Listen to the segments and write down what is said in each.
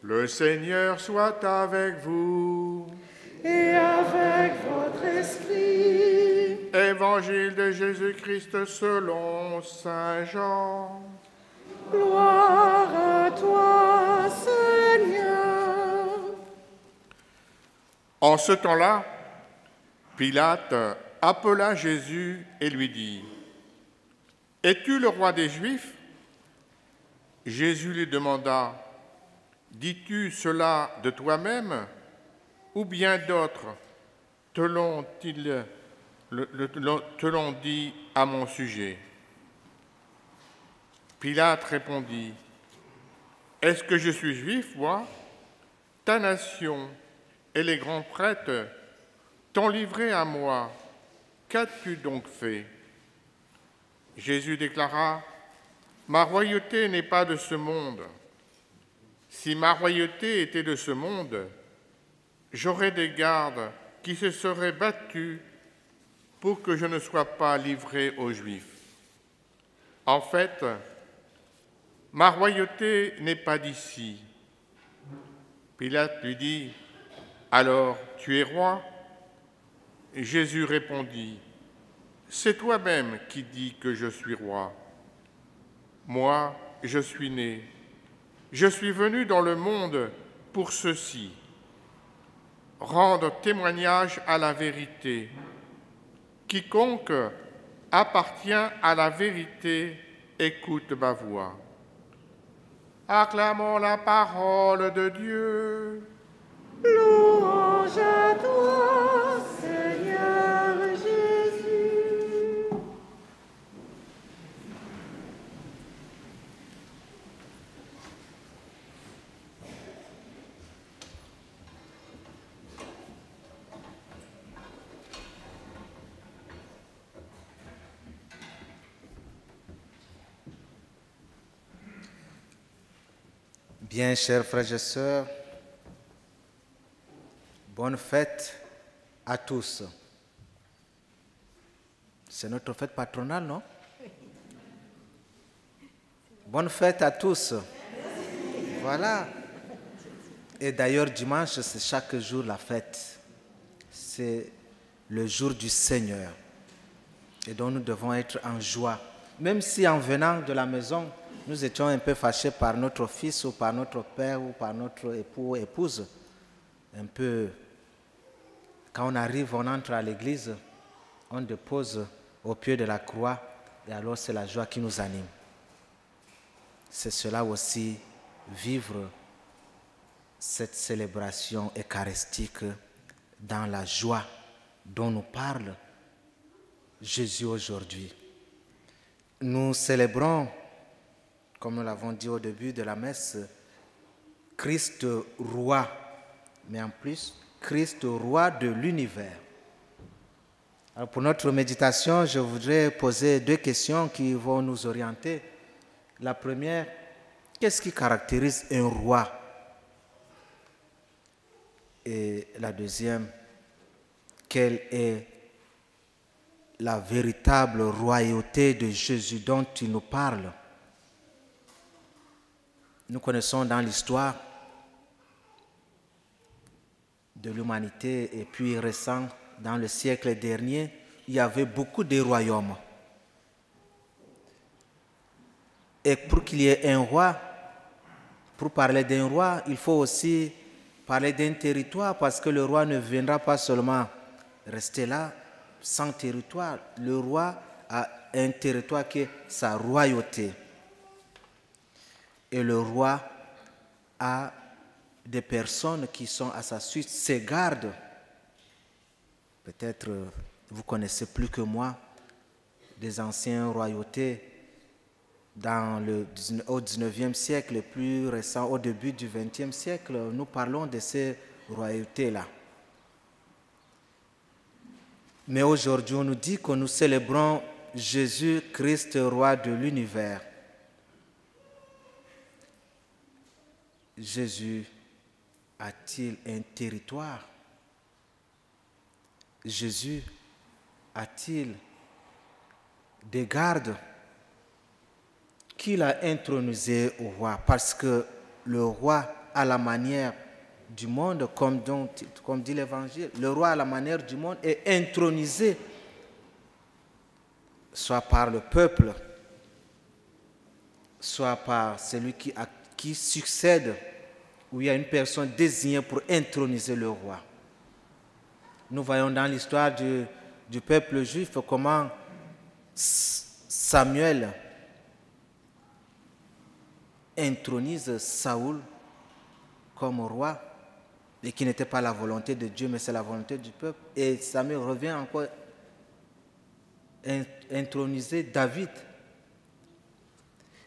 Le Seigneur soit avec vous. Et avec votre esprit. Évangile de Jésus-Christ selon saint Jean. Gloire à toi, Seigneur. En ce temps-là, Pilate appela Jésus et lui dit : « Es-tu le roi des Juifs ?» Jésus lui demanda : « Dis-tu cela de toi-même, ou bien d'autres te l'ont dit à mon sujet ?» Pilate répondit : « Est-ce que je suis juif, moi ? Ta nation et les grands prêtres t'ont livré à moi. Qu'as-tu donc fait ?» Jésus déclara : « Ma royauté n'est pas de ce monde. Si ma royauté était de ce monde, j'aurais des gardes qui se seraient battus pour que je ne sois pas livré aux Juifs. En fait, ma royauté n'est pas d'ici. » Pilate lui dit : « Alors, tu es roi ?» Jésus répondit : « C'est toi-même qui dis que je suis roi. Moi, je suis né. Je suis venu dans le monde pour ceci, rendre témoignage à la vérité. Quiconque appartient à la vérité écoute ma voix. » Acclamons la parole de Dieu. Louange à toi, Seigneur Jésus. Bien, chers frères et sœurs, bonne fête à tous. C'est notre fête patronale, non? Bonne fête à tous. Voilà. Et d'ailleurs, dimanche, c'est chaque jour la fête. C'est le jour du Seigneur. Et donc, nous devons être en joie. Même si en venant de la maison, nous étions un peu fâchés par notre fils ou par notre père ou par notre époux ou épouse. Un peu, quand on arrive, on entre à l'église, on dépose au pied de la croix et alors c'est la joie qui nous anime. C'est cela aussi, vivre cette célébration eucharistique dans la joie dont nous parle Jésus aujourd'hui. Nous célébrons, comme nous l'avons dit au début de la messe, Christ roi, mais en plus, Christ roi de l'univers. Alors pour notre méditation, je voudrais poser deux questions qui vont nous orienter. La première, qu'est-ce qui caractérise un roi? Et la deuxième, quelle est la véritable royauté de Jésus dont il nous parle? Nous connaissons dans l'histoire de l'humanité et puis récent, dans le siècle dernier, il y avait beaucoup de royaumes. Et pour qu'il y ait un roi, pour parler d'un roi, il faut aussi parler d'un territoire parce que le roi ne viendra pas seulement rester là sans territoire. Le roi a un territoire qui est sa royauté. Et le roi a des personnes qui sont à sa suite, ses gardes. Peut-être vous connaissez plus que moi des anciennes royautés au 19e siècle, plus récent, au début du 20e siècle. Nous parlons de ces royautés-là. Mais aujourd'hui, on nous dit que nous célébrons Jésus-Christ, roi de l'univers. Jésus a-t-il un territoire? Jésus a-t-il des gardes qu'il a intronisés au roi? Parce que le roi à la manière du monde, comme dit l'Évangile. Le roi à la manière du monde est intronisé, soit par le peuple, soit par celui qui succède, où il y a une personne désignée pour introniser le roi. Nous voyons dans l'histoire du peuple juif comment Samuel intronise Saoul comme roi, et qui n'était pas la volonté de Dieu, mais c'est la volonté du peuple. Et Samuel revient encore introniser David.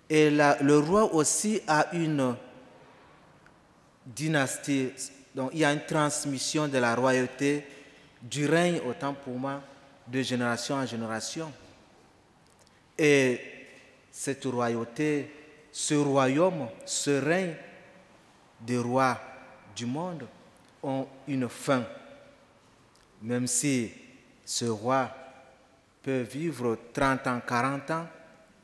Et le roi aussi a une dynastie, donc il y a une transmission de la royauté, du règne, autant pour moi, de génération en génération. Et cette royauté, ce royaume, ce règne des rois du monde ont une fin. Même si ce roi peut vivre 30 ans, 40 ans,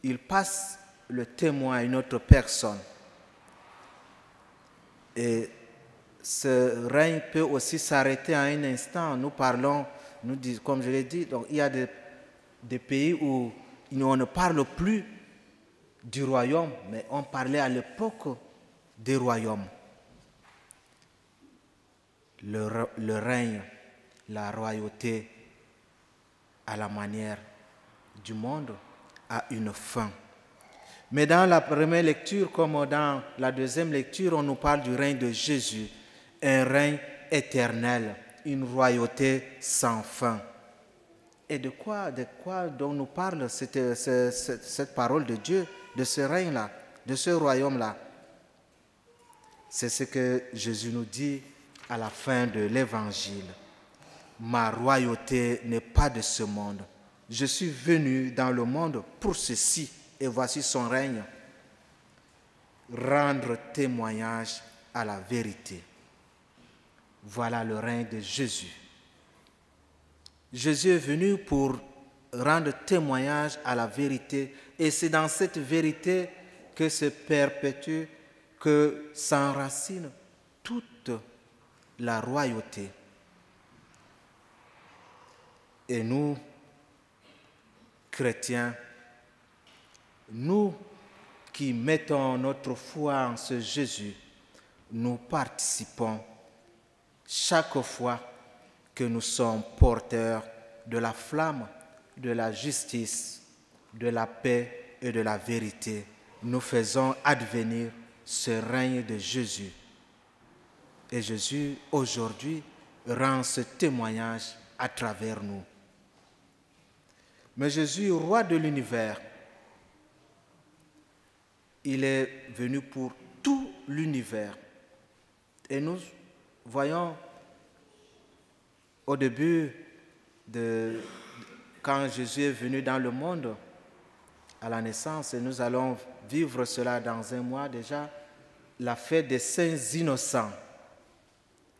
il passe le témoin à une autre personne. Et ce règne peut aussi s'arrêter à un instant. Nous parlons, comme je l'ai dit, donc il y a des pays où on ne parle plus du royaume, mais on parlait à l'époque des royaumes. Le règne, la royauté, à la manière du monde, a une fin. Mais dans la première lecture, comme dans la deuxième lecture, on nous parle du règne de Jésus, un règne éternel, une royauté sans fin. Et de quoi dont nous parle cette parole de Dieu, de ce règne-là, de ce royaume-là? C'est ce que Jésus nous dit à la fin de l'Évangile. Ma royauté n'est pas de ce monde. Je suis venu dans le monde pour ceci, et voici son règne. Rendre témoignage à la vérité. Voilà le règne de Jésus. Jésus est venu pour rendre témoignage à la vérité, et c'est dans cette vérité que se perpétue, que s'enracine toute la royauté. Et nous, chrétiens, nous qui mettons notre foi en ce Jésus, nous participons chaque fois que nous sommes porteurs de la flamme, de la justice, de la paix et de la vérité. Nous faisons advenir ce règne de Jésus. Et Jésus, aujourd'hui, rend ce témoignage à travers nous. Mais Jésus, roi de l'univers, il est venu pour tout l'univers. Et nous voyons au début, quand Jésus est venu dans le monde, à la naissance, et nous allons vivre cela dans un mois déjà, la fête des saints innocents,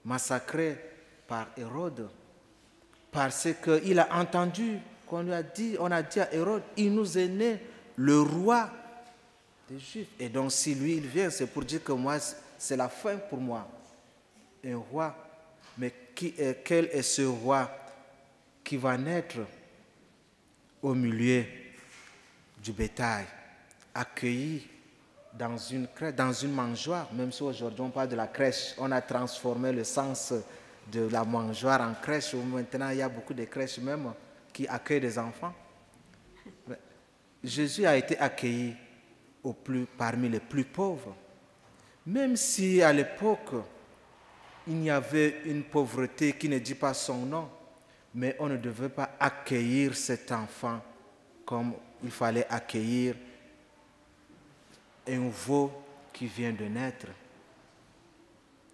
massacrés par Hérode, parce qu'il a entendu qu'on a dit à Hérode, il nous est né le roi des Juifs. Et donc si lui il vient, c'est pour dire que moi, c'est la fin pour moi. Un roi, mais quel est ce roi qui va naître au milieu du bétail, accueilli dans une crèche, dans une mangeoire? Même si aujourd'hui on parle de la crèche, on a transformé le sens de la mangeoire en crèche, où maintenant il y a beaucoup de crèches même qui accueillent des enfants. Jésus a été accueilli parmi les plus pauvres. Même si à l'époque, il y avait une pauvreté qui ne dit pas son nom, mais on ne devait pas accueillir cet enfant comme il fallait accueillir un veau qui vient de naître.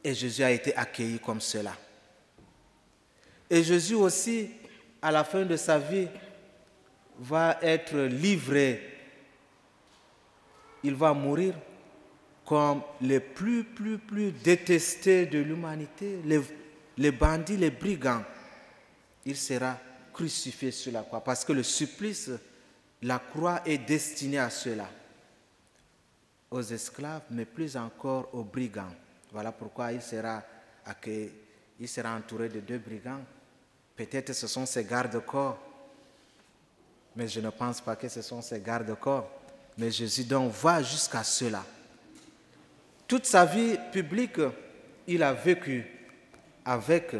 Et Jésus a été accueilli comme cela. Et Jésus aussi, à la fin de sa vie, va être livré. Il va mourir comme les plus détestés de l'humanité, les bandits, les brigands. Il sera crucifié sur la croix parce que le supplice, la croix est destinée à cela, aux esclaves, mais plus encore aux brigands. Voilà pourquoi il sera entouré de 2 brigands. Peut-être ce sont ses gardes-corps, mais je ne pense pas que ce sont ses gardes-corps. Mais Jésus donc va jusqu'à cela. Toute sa vie publique, il a vécu avec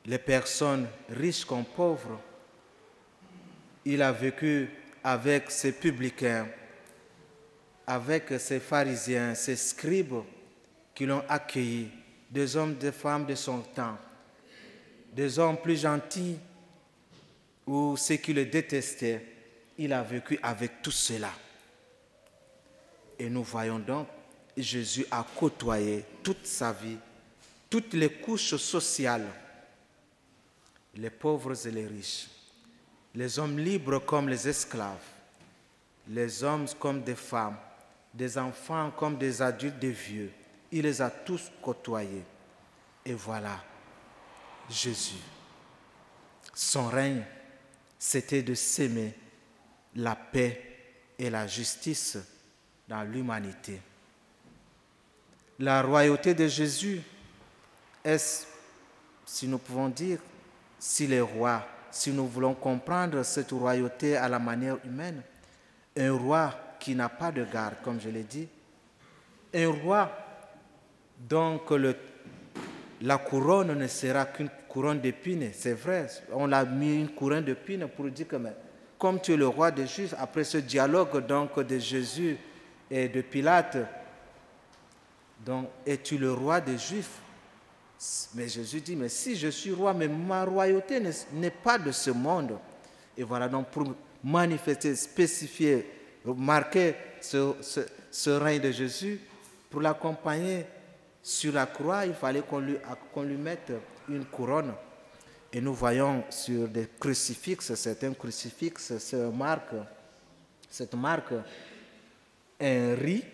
les personnes riches comme pauvres. Il a vécu avec ses publicains, avec ses pharisiens, ses scribes qui l'ont accueilli, des hommes, des femmes de son temps, des hommes plus gentils ou ceux qui le détestaient. Il a vécu avec tout cela. Et nous voyons donc, Jésus a côtoyé toute sa vie, toutes les couches sociales, les pauvres et les riches, les hommes libres comme les esclaves, les hommes comme des femmes, des enfants comme des adultes, des vieux. Il les a tous côtoyés. Et voilà, Jésus. Son règne, c'était de s'aimer la paix et la justice dans l'humanité. La royauté de Jésus, est-ce, si nous pouvons dire, s'il est roi, si nous voulons comprendre cette royauté à la manière humaine, un roi qui n'a pas de garde, comme je l'ai dit, un roi donc la couronne ne sera qu'une couronne d'épines, c'est vrai, on a mis une couronne d'épines pour dire que comme tu es le roi des Juifs, après ce dialogue donc de Jésus et de Pilate, donc es-tu le roi des Juifs? Mais Jésus dit, mais si je suis roi, mais ma royauté n'est pas de ce monde. Et voilà donc pour manifester, spécifier, marquer ce règne de Jésus, pour l'accompagner sur la croix, il fallait qu'on lui mette une couronne. Et nous voyons sur des crucifixes, certains crucifixes, cette marque, un riz,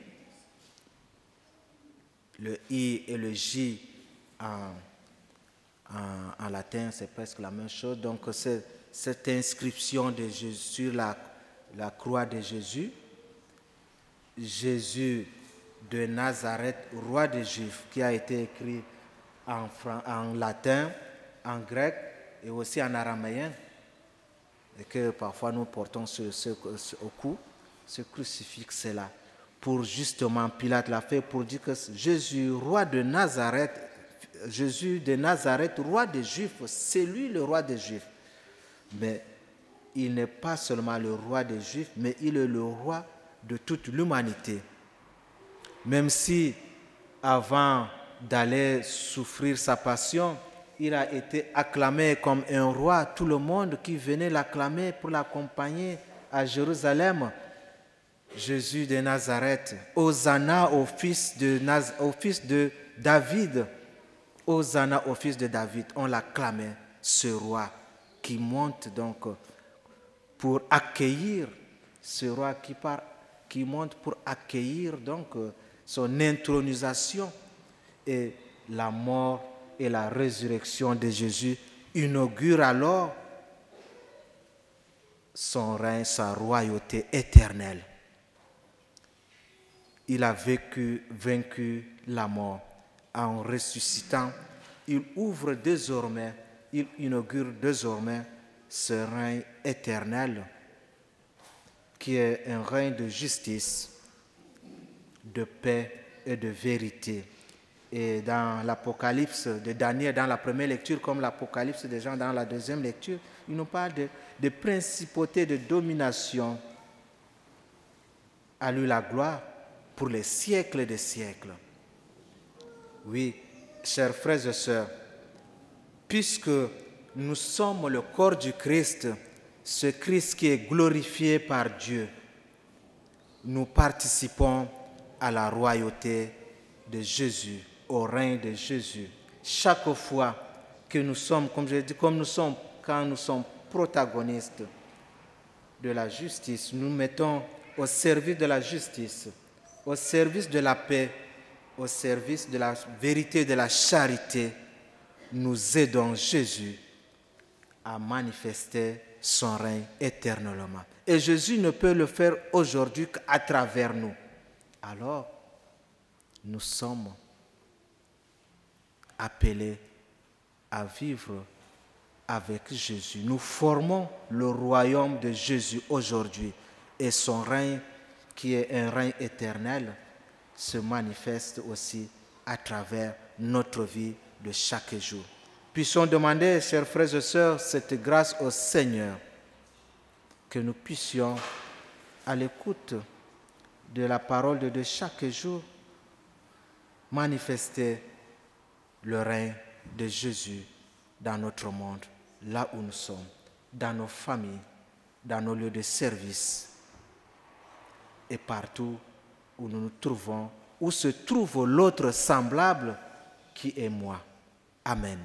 le I et le J en latin, c'est presque la même chose. Donc, cette inscription de Jésus sur la croix de Jésus, Jésus de Nazareth, roi des Juifs, qui a été écrit en latin, en grec et aussi en araméen, et que parfois nous portons au cou, ce crucifix-là, pour justement, Pilate l'a fait pour dire que Jésus, roi de Nazareth, roi des Juifs, c'est lui le roi des Juifs. Mais il n'est pas seulement le roi des Juifs, mais il est le roi de toute l'humanité. Même si, avant d'aller souffrir sa passion, il a été acclamé comme un roi, tout le monde qui venait l'acclamer pour l'accompagner à Jérusalem. Jésus de Nazareth, Hosanna au fils de David, Hosanna au fils de David, on l'acclamait, ce roi qui monte donc pour accueillir, ce roi qui monte pour accueillir donc son intronisation, et la mort et la résurrection de Jésus inaugurent alors son règne, sa royauté éternelle. Il a vaincu la mort en ressuscitant. Il inaugure désormais ce règne éternel qui est un règne de justice, de paix et de vérité. Et dans l'Apocalypse de Daniel, dans la première lecture, comme l'Apocalypse de Jean dans la deuxième lecture, il nous parle de principauté, de domination. À lui la gloire pour les siècles des siècles. Oui, chers frères et sœurs, puisque nous sommes le corps du Christ, ce Christ qui est glorifié par Dieu, nous participons à la royauté de Jésus, au règne de Jésus. Chaque fois que nous sommes, comme je dis, quand nous sommes protagonistes de la justice, nous mettons au service de la justice, au service de la paix, au service de la vérité, de la charité, nous aidons Jésus à manifester son règne éternellement. Et Jésus ne peut le faire aujourd'hui qu'à travers nous. Alors, nous sommes appelés à vivre avec Jésus. Nous formons le royaume de Jésus aujourd'hui et son règne, qui est un règne éternel, se manifeste aussi à travers notre vie de chaque jour. Puissions demander, chers frères et sœurs, cette grâce au Seigneur, que nous puissions, à l'écoute de la parole de chaque jour, manifester le règne de Jésus dans notre monde, là où nous sommes, dans nos familles, dans nos lieux de service et partout où nous nous trouvons, où se trouve l'autre semblable qui est moi. Amen.